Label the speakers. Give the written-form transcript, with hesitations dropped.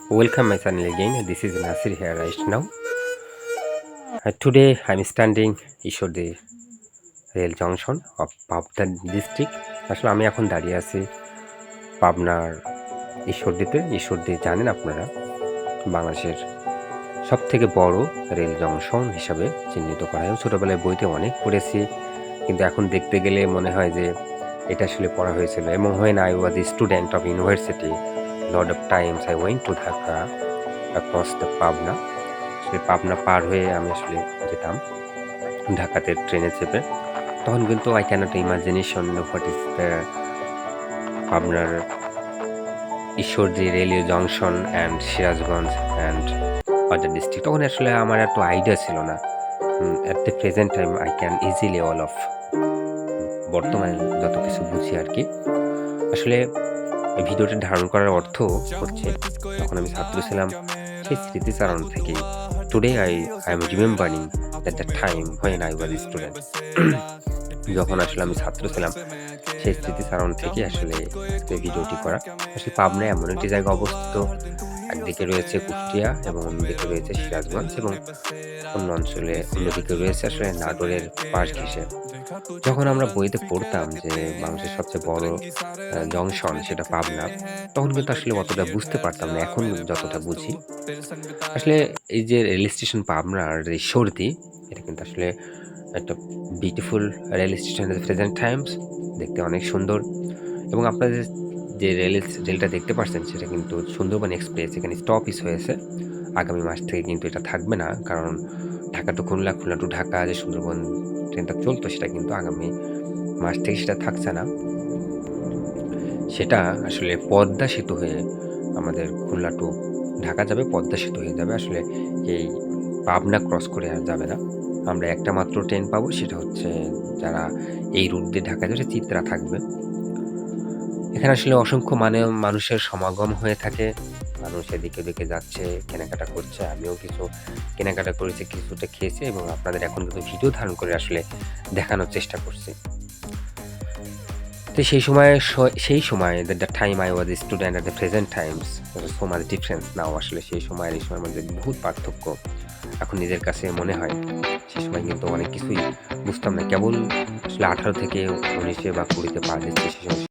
Speaker 1: Welcome my channel again. This is Nasir here right now. Today I am standing Ishorde rail junction of Pabna district. আসলে আমি এখন দাঁড়িয়ে আছি পাবনার ঈশ্বরদীতে জানেন আপনারা বাংলাদেশের সব থেকে বড় রেল জংশন হিসাবে চিহ্নিত করা হয়। ছোটোবেলায় বইতে অনেক পড়েছি, কিন্তু এখন দেখতে গেলে মনে হয় যে এটা আসলে পড়া হয়েছিল। এবং when I was a student of university, lot of times I went to Dhaka across the Pabna. আসলে পাবনা পার হয়ে আমি আসলে যেতাম ঢাকাতে ট্রেনে চেপে। তখন কিন্তু I cannot imagination what is the পাবনার Ishwardi railway junction and Sirajganj and other district. তখন আসলে আমার এত আইডিয়া ছিল না। At the present time I can easily all of বর্তমানে যত কিছু বুঝি আর কি। আসলে এই ভিডিওটি ধারণ করার অর্থ হচ্ছে, তখন আমি ছাত্র ছিলাম, সেই স্মৃতিচারণ থেকে today I am remembering that the time when I was student. যখন আসলে আমি ছাত্র ছিলাম সেই স্মৃতিচারণ থেকে আসলে এই ভিডিওটি করা। আসলে পাবনায় এমন একটি জায়গা অবস্থিত, একদিকে রয়েছে কুষ্টিয়া এবং অন্যদিকে রয়েছে সিরাজগঞ্জ, এবং অন্যদিকে রয়েছে আসলে নাটোরের পাশ ঘেঁষে। যখন আমরা বইতে পড়তাম যে বাংলাদেশের সবচেয়ে বড় জংশন সেটা পাবনা, তখন কিন্তু আসলে অতটা বুঝতে পারতাম না, এখন যতটা বুঝি। আসলে এই যে রেল স্টেশন পাবনার ঈশ্বরদী, এটা কিন্তু আসলে একটা beautiful rail station at present Times, দেখতে অনেক সুন্দর। এবং আপনাদের যে রেলটা দেখতে পাচ্ছেন সেটা কিন্তু সুন্দরবন এক্সপ্রেস, এখানে স্টপিস হয়েছে। আগামী মাস থেকে কিন্তু এটা থাকবে না, কারণ ঢাকা টু খুলনা, খুলনা টু ঢাকা যে সুন্দরবন ট্রেনটা চলতো সেটা কিন্তু আগামী মাস থেকে সেটা থাকছে না। সেটা আসলে পদ্মা সেতু হয়ে আমাদের খুলনা টু ঢাকা যাবে, পদ্মা সেতু হয়ে যাবে। আসলে এই পাবনা ক্রস করে আর যাবে না। আমরা একটা মাত্র ট্রেন পাবো, সেটা হচ্ছে যারা এই রুট দিয়ে ঢাকা যাবে, চিত্রা থাকবে। এখানে আসলে অসংখ্য মানুষের সমাগম হয়ে থাকে। মানুষ এদিকে ওদিকে যাচ্ছে, কেনাকাটা করছে। আমিও কিছু কেনাকাটা করেছি, কিছুটা খেয়েছি, এবং আপনাদের এখন কিন্তু ভিডিও ধারণ করে আসলে দেখানোর চেষ্টা করছি। তো সেই সময় the time I was student at the present times, so much difference now. আসলে সেই সময় আর এই সময়ের মধ্যে বহুত পার্থক্য এখন নিজের কাছে মনে হয়। সেই সময় কিন্তু অনেক কিছুই বুঝতাম না, কেবল আসলে 18 থেকে 19 বা 20-তে পা দিচ্ছে সে সময়।